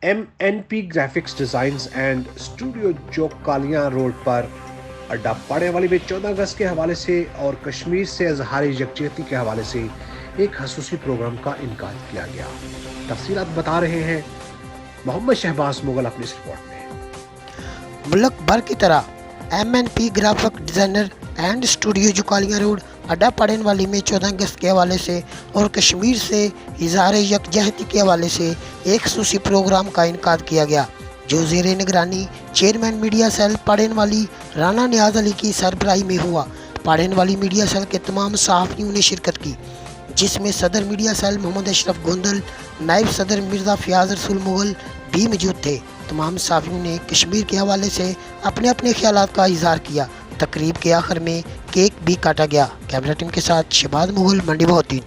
MNP graphics designs and studio जो कालियां road पर अड्डा पाड़े वाली में 14 अगस्त के हवाले से और कश्मीर से इजहार यकजहती के हवाले से एक खसूसी प्रोग्राम का इनकार किया गया। तफसीलात बता रहे हैं मोहम्मद शहबाज मुगल अपनी इस रिपोर्ट में। मुल्क भर की तरह MNP graphic designer and studio जुकालियां रोड अड्डा पड़ेन वाली में 14 अगस्त के हवाले से और कश्मीर से इजहार यकजहती के हवाले से एक खसूसी प्रोग्राम का इनकार किया गया, जो ज़ेर निगरानी चेयरमैन मीडिया सेल पड़ेन वाली राना नियाज अली की सरबराही में हुआ। पड़ेन वाली मीडिया सेल के तमाम सहाफ़ियों ने शिरकत की, जिसमें सदर मीडिया सेल मोहम्मद अशरफ गोंदल, नायब सदर मिर्ज़ा फ़याज़ रसूल मुगल भी मौजूद थे। तमाम सहाफ़ियों ने कश्मीर के हवाले से अपने अपने ख्यालात का इज़हार किया। तकरीब के आखिर में केक भी काटा गया। कैमरा टीम के साथ शहबाज मुगल, मंडी बहोतीन।